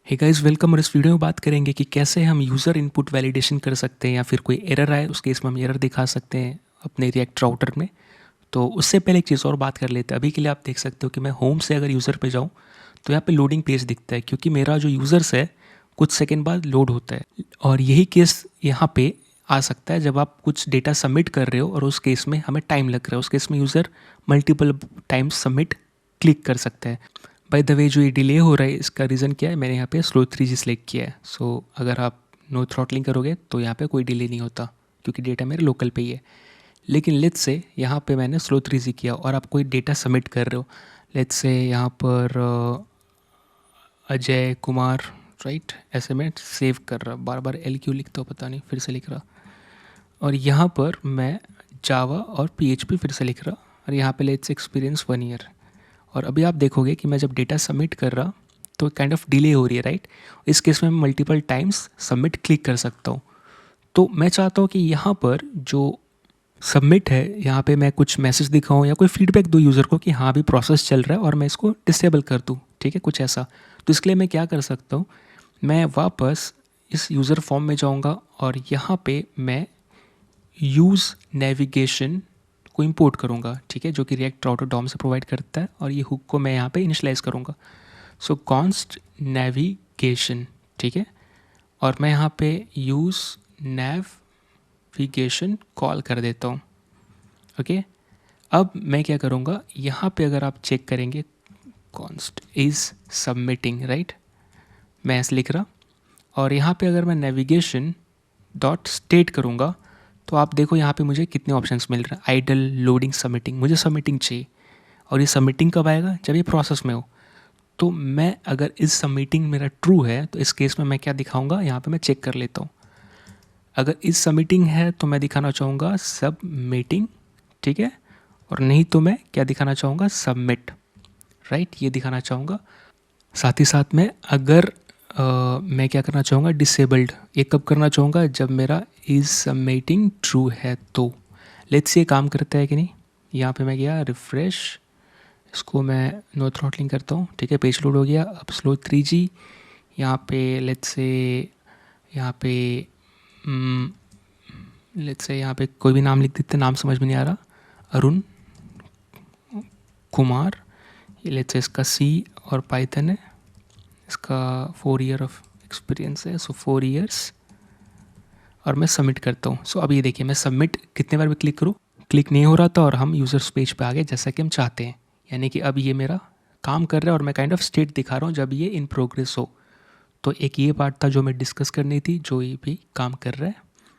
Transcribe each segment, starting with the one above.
Hey guys welcome. और इस video में बात करेंगे कि कैसे हम यूज़र इनपुट वैलिडेशन कर सकते हैं या फिर कोई एरर आए उस केस में हम एरर दिखा सकते हैं अपने रिएक्ट राउटर में। तो उससे पहले एक चीज़ और बात कर लेते हैं। अभी के लिए आप देख सकते हो कि मैं होम से अगर यूज़र पे जाऊँ तो यहाँ पे लोडिंग पेज दिखता है क्योंकि मेरा जो यूज़र्स है कुछ सेकेंड बाद लोड होता है। और यही केस यहाँ पे आ सकता है जब आप कुछ डेटा सबमिट कर रहे हो और उस केस में हमें टाइम लग रहा है। उस केस में user multiple times submit click कर सकता है। बाय द वे जो ये डिले हो रहा है इसका रीज़न क्या है, मैंने यहाँ पे स्लो 3G सेलेक्ट किया है। सो अगर आप नो थ्रॉटलिंग करोगे तो यहाँ पे कोई डिले नहीं होता क्योंकि डेटा मेरे लोकल पे ही है। लेकिन लेट्स से यहाँ पे मैंने स्लो 3G किया और आप कोई डेटा सबमिट कर रहे हो। लेट्स से यहाँ पर अजय कुमार, राइट, ऐसे मैं सेव कर रहा, बार बार एल क्यों लिखता हूँ पता नहीं, फिर से लिख रहा। और यहाँ पर मैं जावा और PHP फिर से लिख रहा और यहाँ पे लेट्स एक्सपीरियंस 1 ईयर। और अभी आप देखोगे कि मैं जब डेटा सबमिट कर रहा तो काइंड ऑफ डिले हो रही है, राइट। इस केस में मैं मल्टीपल टाइम्स सबमिट क्लिक कर सकता हूँ। तो मैं चाहता हूँ कि यहाँ पर जो सबमिट है यहाँ पे मैं कुछ मैसेज दिखाऊँ या कोई फीडबैक दूँ यूज़र को कि हाँ अभी प्रोसेस चल रहा है और मैं इसको डिसेबल कर दूँ, ठीक है, कुछ ऐसा। तो इसके लिए मैं क्या कर सकता हूँ, मैं वापस इस यूज़र फॉर्म में जाऊँगा और यहाँ पे मैं यूज़ नेविगेशन को इंपोर्ट करूँगा, ठीक है, जो कि रिएक्ट राउटर डॉम से प्रोवाइड करता है। और ये हुक को मैं यहाँ पे इनिशियलाइज़ करूँगा। सो कॉन्स्ट नेविगेशन, ठीक है, और मैं यहाँ पे यूज़ नेविगेशन कॉल कर देता हूँ। ओके, अब मैं क्या करूँगा, यहाँ पे अगर आप चेक करेंगे कॉन्स्ट इज़ सबमिटिंग, राइट, मैं ऐसे लिख रहा। और यहाँ पे अगर मैं नेविगेशन डॉट स्टेट करूँगा तो आप देखो यहाँ पे मुझे कितने ऑप्शंस मिल रहे हैं। Idle, loading, submitting. मुझे सबमिटिंग चाहिए और ये सबमिटिंग कब आएगा, जब ये प्रोसेस में हो। तो मैं अगर इस सबमिटिंग मेरा ट्रू है तो इस केस में मैं क्या दिखाऊंगा, यहाँ पे मैं चेक कर लेता हूँ। अगर इस सबमिटिंग है तो मैं दिखाना चाहूँगा सबमिटिंग, ठीक है, और नहीं तो मैं क्या दिखाना चाहूँगा, सबमिट, राइट, ये दिखाना चाहूँगा। साथ ही साथ में अगर मैं क्या करना चाहूँगा, डिसेबल्ड, ये कब करना चाहूँगा, जब मेरा इज़ सबमिटिंग ट्रू है। तो लेट्स से काम करता है कि नहीं। यहाँ पे मैं गया रिफ़्रेश, इसको मैं नो थ्रॉटलिंग करता हूँ, ठीक है, पेज लोड हो गया। अब स्लो 3G, यहाँ पे लेट्स से यहाँ पे लेट्स से यहाँ पे कोई भी नाम लिख देते, नाम समझ में नहीं आ रहा, अरुण कुमार। ये लेट्स से इसका C और पाइथन है, इसका 4 ईयर ऑफ एक्सपीरियंस है, सो 4 ईयर्स। और मैं सबमिट करता हूँ। सो अब ये देखिए मैं सबमिट कितने बार भी क्लिक करूँ, क्लिक नहीं हो रहा था और हम यूज़र्स पेज पे आ गए जैसा कि हम चाहते हैं। यानी कि अब ये मेरा काम कर रहा है और मैं काइंड ऑफ स्टेट दिखा रहा हूँ जब ये इन प्रोग्रेस हो। तो एक ये पार्ट था जो मैं डिस्कस करनी थी, जो ये भी काम कर रहा है।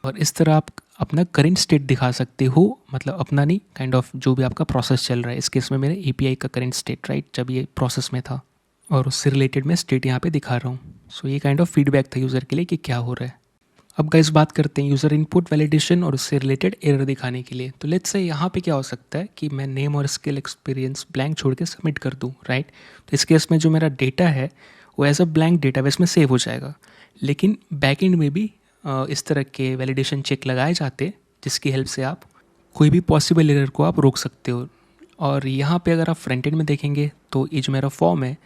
और इस तरह आप अपना करेंट स्टेट दिखा सकते हो, मतलब अपना नहीं, काइंड ऑफ जो भी आपका प्रोसेस चल रहा है। इस केस में मेरे API का करेंट स्टेट, राइट, जब ये प्रोसेस में था, और उससे रिलेटेड मैं स्टेट यहाँ पे दिखा रहा हूँ। सो ये काइंड ऑफ फीडबैक था यूज़र के लिए कि क्या हो रहा है। अब गाइस बात करते हैं यूज़र इनपुट वैलिडेशन और उससे रिलेटेड एरर दिखाने के लिए। तो लेट्स से यहाँ पे क्या हो सकता है कि मैं नेम और स्किल एक्सपीरियंस ब्लैंक छोड़ के सबमिट कर दूँ, राइट। तो इस केस में जो मेरा डेटा है वो एज अ ब्लैंक डेटाबेस में सेव हो जाएगा। लेकिन बैकएंड में भी इस तरह के वैलिडेशन चेक लगाए जाते हैं जिसकी हेल्प से आप कोई भी पॉसिबल एरर को आप रोक सकते हो। और यहाँ पे अगर आप फ्रंट एंड में देखेंगे तो ये जो मेरा फॉर्म है,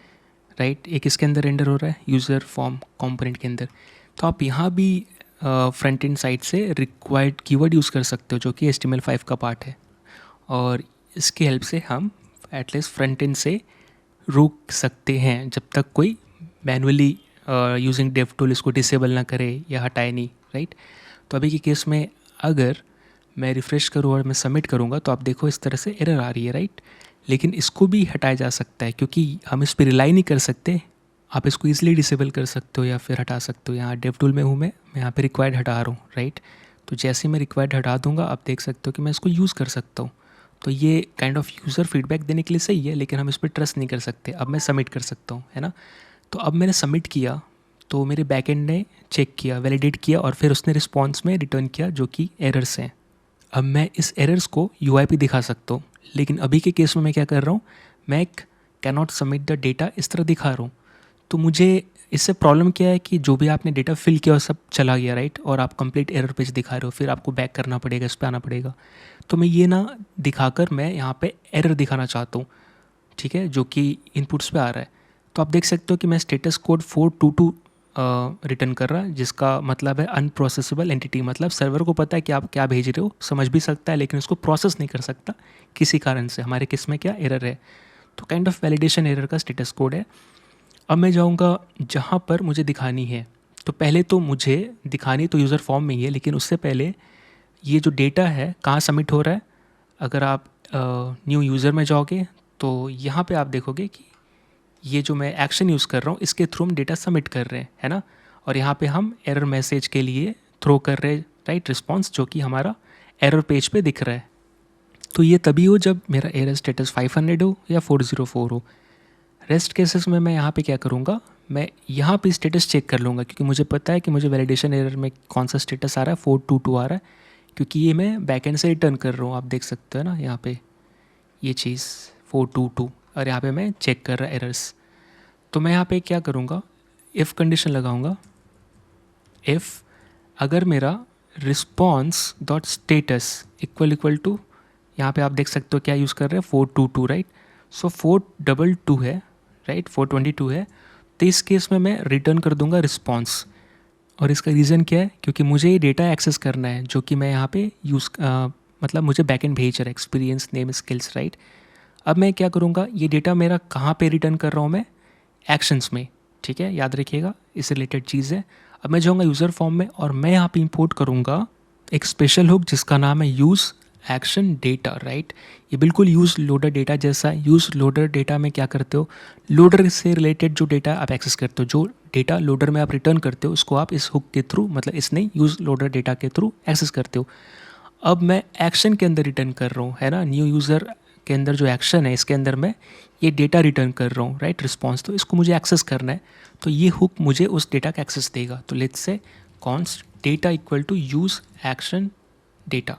राइट, एक इसके अंदर रेंडर हो रहा है यूज़र फॉर्म कंपोनेंट के अंदर। तो आप यहाँ भी फ्रंट एंड साइड से रिक्वायर्ड कीवर्ड यूज़ कर सकते हो जो कि HTML5 का पार्ट है। और इसकी हेल्प से हम एटलीस्ट फ्रंट एंड से रोक सकते हैं जब तक कोई मैनुअली यूजिंग डेव टूल इसको डिसेबल ना करे या हटाए नहीं, राइट। तो अभी के केस में अगर मैं रिफ़्रेश करूँ और मैं सबमिट करूँगा तो आप देखो इस तरह से एरर आ रही है, राइट। लेकिन इसको भी हटाया जा सकता है क्योंकि हम इस पर रिलाई नहीं कर सकते। आप इसको ईजिली डिसेबल कर सकते हो या फिर हटा सकते हो। यहाँ डेव टूल में हूँ मैं यहाँ पे रिक्वायर्ड हटा रहा हूँ, राइट। तो जैसे ही मैं रिक्वायर्ड हटा दूंगा आप देख सकते हो कि मैं इसको यूज़ कर सकता हूँ। तो ये काइंड ऑफ यूज़र फीडबैक देने के लिए सही है, लेकिन हम इस पर ट्रस्ट नहीं कर सकते। अब मैं सबमिट कर सकता हूँ, है ना। तो अब मैंने सबमिट किया तो मेरे बैकएंड ने चेक किया, वैलिडेट किया और फिर उसने रिस्पॉन्स में रिटर्न किया जो कि एरर्स हैं। अब मैं इस एरर्स को UI पे दिखा सकता हूँ, लेकिन अभी के केस में मैं क्या कर रहा हूँ, मैं can not submit the data इस तरह दिखा रहा हूँ। तो मुझे इससे प्रॉब्लम क्या है कि जो भी आपने डेटा फिल किया वो सब चला गया, राइट, और आप कंप्लीट एरर पेज दिखा रहे हो, फिर आपको बैक करना पड़ेगा, इस पर आना पड़ेगा। तो मैं ये ना दिखाकर मैं यहाँ पे एरर दिखाना चाहता हूँ, ठीक है, जो कि इनपुट्स पे आ रहा है। तो आप देख सकते हो कि मैं स्टेटस कोड 422 रिटर्न कर रहा है, जिसका मतलब है अनप्रोसेसेबल एंटिटी। मतलब सर्वर को पता है कि आप क्या भेज रहे हो, समझ भी सकता है, लेकिन उसको प्रोसेस नहीं कर सकता किसी कारण से। हमारे केस में क्या एरर है, तो काइंड ऑफ वैलिडेशन एरर का स्टेटस कोड है। अब मैं जाऊँगा जहाँ पर मुझे दिखानी है। तो पहले तो मुझे दिखानी तो यूज़र फॉर्म में ही है, लेकिन उससे पहले ये जो डेटा है कहाँ सबमिट हो रहा है। अगर आप न्यू यूज़र में जाओगे तो यहाँ पे आप देखोगे कि ये जो मैं एक्शन यूज़ कर रहा हूँ इसके थ्रू हम डेटा सबमिट कर रहे हैं, है ना। और यहाँ पे हम एरर मैसेज के लिए थ्रो कर रहे हैं, राइट, रिस्पॉन्स, जो कि हमारा एरर पेज पे दिख रहा है। तो ये तभी हो जब मेरा एरर स्टेटस 500 हो या 404 हो। रेस्ट केसेस में मैं यहाँ पे क्या करूँगा, मैं यहाँ पे स्टेटस चेक कर लूँगा, क्योंकि मुझे पता है कि मुझे वैलिडेशन एरर में कौन सा स्टेटस आ रहा है, 422 आ रहा है, क्योंकि ये मैं बैकएंड से रिटर्न कर रहा हूँ। आप देख सकते हो ना यहाँ पे ये चीज़ 422, और यहाँ पे मैं चेक कर रहा एरर्स। तो मैं यहाँ पे क्या करूँगा, इफ़ कंडीशन लगाऊँगा। इफ़ अगर मेरा response dot status equal to, यहाँ पे आप देख सकते हो क्या यूज़ कर रहे हैं, 422, राइट। सो 422 है, राइट, 422 है। तो इस केस में मैं रिटर्न कर दूंगा रिस्पॉन्स। और इसका रीज़न क्या है, क्योंकि मुझे ये डेटा एक्सेस करना है जो कि मैं यहाँ पे मतलब मुझे बैकएंड भेज रहा है, एक्सपीरियंस नेम स्किल्स, राइट। अब मैं क्या करूँगा, ये डेटा मेरा कहाँ पे रिटर्न कर रहा हूँ मैं, एक्शंस में, ठीक है, याद रखिएगा, इससे रिलेटेड चीज़ है। अब मैं जाऊँगा यूज़र फॉर्म में और मैं यहाँ पे इंपोर्ट करूँगा एक स्पेशल हुक जिसका नाम है यूज़ एक्शन डेटा, राइट। ये बिल्कुल यूज़ लोडर डेटा जैसा है। यूज़ लोडर डेटा में क्या करते हो, लोडर से रिलेटेड जो डेटा आप एक्सेस करते हो, जो डेटा लोडर में आप रिटर्न करते हो, उसको आप इस हुक के थ्रू, मतलब इस नहीं, यूज़ लोडर डेटा के थ्रू एक्सेस करते हो। अब मैं एक्शन के अंदर रिटर्न कर रहा हूँ, है ना, न्यू यूज़र के अंदर जो एक्शन है इसके अंदर मैं ये डेटा रिटर्न कर रहा हूँ, राइट, रिस्पॉन्स। तो इसको मुझे एक्सेस करना है, तो ये हुक मुझे उस डेटा का एक्सेस देगा। तो let's say const data equal to use action data.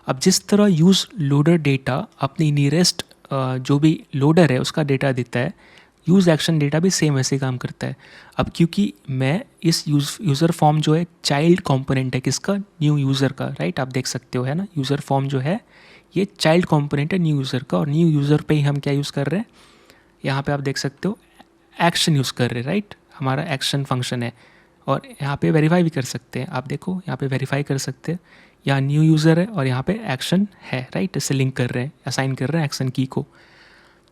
अब जिस तरह यूज़ लोडर डेटा अपनी नियरेस्ट जो भी लोडर है उसका डेटा देता है, यूज़ एक्शन डेटा भी सेम वैसे काम करता है। अब क्योंकि मैं इस यूज़र फॉर्म जो है चाइल्ड कंपोनेंट है किसका, न्यू यूज़र का, राइट, आप देख सकते हो, है ना, यूज़र फॉर्म जो है ये चाइल्ड कंपोनेंट है न्यू यूज़र का। और न्यू यूज़र पे ही हम क्या यूज़ कर रहे हैं, यहाँ पे आप देख सकते हो एक्शन यूज़ कर रहे हैं, राइट, हमारा एक्शन फंक्शन है। और यहाँ पे वेरीफाई भी कर सकते हैं, आप देखो यहाँ पे वेरीफाई कर सकते हैं, यहाँ न्यू यूज़र है और यहाँ पे एक्शन है, राइट, इससे लिंक कर रहे हैं, असाइन कर रहे हैं एक्शन की को।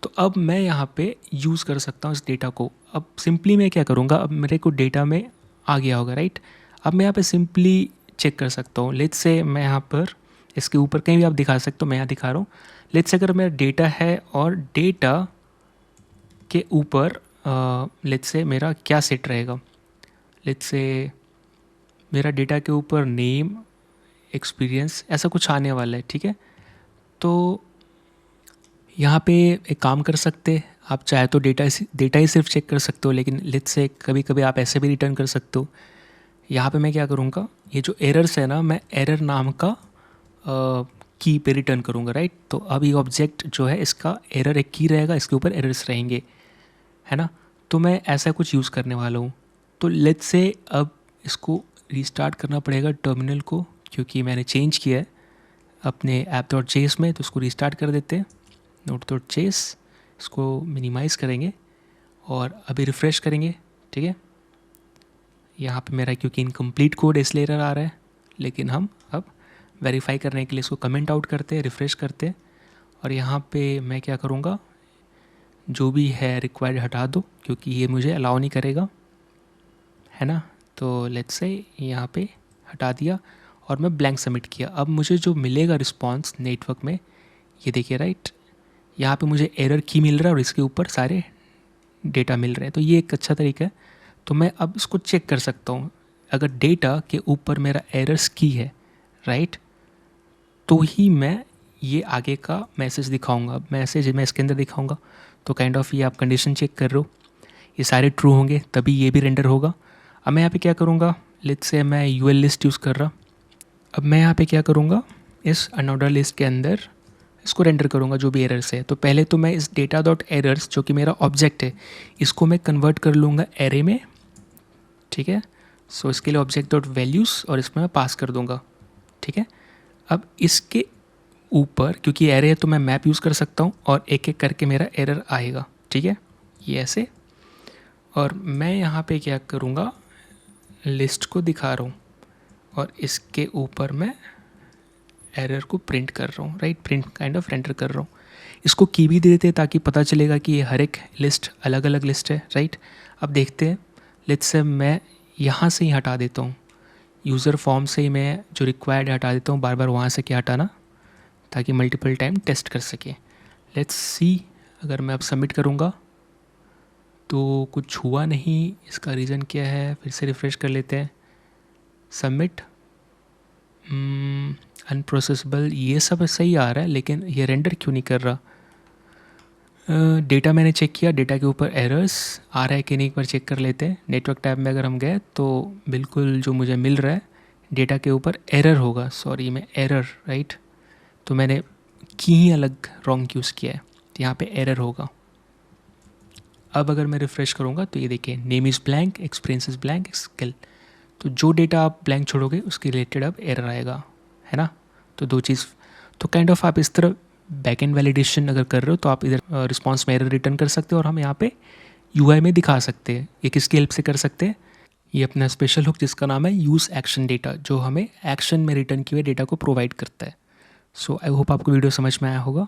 तो अब मैं यहाँ पे यूज़ कर सकता हूँ इस डेटा को। अब सिंपली मैं क्या करूँगा, अब मेरे को डेटा में आ गया होगा, राइट। अब मैं यहाँ पे सिंपली चेक कर सकता हूँ। लेट्स से मैं यहाँ पर इसके ऊपर कहीं भी आप दिखा सकते हो, मैं यहाँ दिखा रहा हूँ। लेट्स से अगर मेरा डेटा है और डेटा के ऊपर लेट्स से मेरा क्या सेट रहेगा, लेट्स से मेरा डेटा के ऊपर नेम एक्सपीरियंस ऐसा कुछ आने वाला है, ठीक है। तो यहाँ पे एक काम कर सकते हैं, आप चाहे तो डेटा ही सिर्फ चेक कर सकते हो, लेकिन लेट्स से कभी कभी आप ऐसे भी रिटर्न कर सकते हो। यहाँ पे मैं क्या करूँगा, ये जो एरर्स है ना, मैं एरर नाम का की पे रिटर्न करूँगा, राइट। तो अब ये ऑब्जेक्ट जो है इसका एरर एक की रहेगा, इसके ऊपर एरर्स रहेंगे, है ना। तो मैं ऐसा कुछ यूज़ करने वाला हूँ। तो लेट्स से अब इसको रीस्टार्ट करना पड़ेगा टर्मिनल को, क्योंकि मैंने चेंज किया है अपने app.js में। तो इसको रीस्टार्ट कर देते हैं, node.js, इसको मिनिमाइज़ करेंगे और अभी रिफ़्रेश करेंगे, ठीक है। यहाँ पे मेरा क्योंकि इनकम्प्लीट कोड इसलिए एरर आ रहा है, लेकिन हम अब वेरीफाई करने के लिए इसको कमेंट आउट करते हैं, रिफ़्रेश करते हैं। और यहाँ पे मैं क्या करूँगा, जो भी है रिक्वायर्ड हटा दो, क्योंकि ये मुझे अलाउ नहीं करेगा, है ना। तो लेट्स से यहाँ पे हटा दिया और मैं ब्लैंक सबमिट किया। अब मुझे जो मिलेगा रिस्पॉन्स नेटवर्क में, ये देखिए, राइट, यहाँ पे मुझे एरर की मिल रहा है और इसके ऊपर सारे डेटा मिल रहे हैं। तो ये एक अच्छा तरीका है। तो मैं अब इसको चेक कर सकता हूँ, अगर डेटा के ऊपर मेरा एरर्स की है, राइट, तो ही मैं ये आगे का मैसेज दिखाऊंगा। मैसेज मैं इसके अंदर दिखाऊंगा। तो काइंड ऑफ ये आप कंडीशन चेक कर रहे हो, ये सारे ट्रू होंगे तभी ये भी रेंडर होगा। अब मैं यहाँ पे क्या करूँगा, लेट्स से मैं यूएल लिस्ट यूज़ कर रहा। अब मैं यहाँ पे क्या करूँगा, इस अनऑर्डर लिस्ट के अंदर इसको रेंडर करूँगा जो भी एरर्स है। तो पहले तो मैं इस डेटा डॉट एरर्स जो कि मेरा ऑब्जेक्ट है, इसको मैं कन्वर्ट कर लूँगा एरे में, ठीक है। सो इसके लिए ऑब्जेक्ट डॉट वैल्यूज़ और इसमें मैं पास कर दूँगा, ठीक है। अब इसके ऊपर क्योंकि एरे है तो मैं मैप यूज़ कर सकता हूँ और एक एक करके मेरा एरर आएगा, ठीक है, ये ऐसे। और मैं यहाँ पे क्या करूँगा, लिस्ट को दिखा रहा हूँ और इसके ऊपर मैं एरर को प्रिंट कर रहा हूँ, right, print kind of render कर रहा हूँ। इसको की भी दे देते हैं ताकि पता चलेगा कि ये हर एक लिस्ट अलग अलग लिस्ट है, राइट। अब देखते हैं, लेट्स से मैं यहाँ से ही हटा देता हूँ, यूज़र फॉर्म से ही मैं जो रिक्वायर्ड हटा देता हूँ, बार बार वहाँ से क्या हटाना, ताकि मल्टीपल टाइम टेस्ट कर सके। लेट्स सी, अगर मैं अब सबमिट करूँगा तो कुछ हुआ नहीं, इसका रीज़न क्या है, फिर से रिफ़्रेश कर लेते हैं। सबमिट, अनप्रोसेसेबल, ये सब सही आ रहा है, लेकिन ये रेंडर क्यों नहीं कर रहा। डेटा मैंने चेक किया, डेटा के ऊपर एरर्स आ रहा है कि नहीं, एक बार चेक कर लेते हैं। नेटवर्क टैब में अगर हम गए तो बिल्कुल जो मुझे मिल रहा है, डेटा के ऊपर एरर होगा, सॉरी मैं एरर, राइट, तो मैंने की ही अलग रॉन्ग यूज़ किया है, तो यहाँ पे एरर होगा। अब अगर मैं रिफ़्रेश करूँगा तो ये देखिए, name is blank, experience is blank, skill, तो जो डेटा आप ब्लैंक छोड़ोगे उसके रिलेटेड अब एरर आएगा, है ना। तो दो चीज़, तो काइंड ऑफ आप इस तरह बैक एंड वैलिडेशन अगर कर रहे हो तो आप इधर रिस्पॉन्स में एरर रिटर्न कर सकते हो, और हम यहाँ पे यूआई में दिखा सकते हैं। ये किसकी हेल्प से कर सकते हैं, ये अपना स्पेशल हुक जिसका नाम है यूज़ एक्शन डेटा, जो हमें एक्शन में रिटर्न किए हुए डेटा को प्रोवाइड करता है। सो आई होप आपको वीडियो समझ में आया होगा।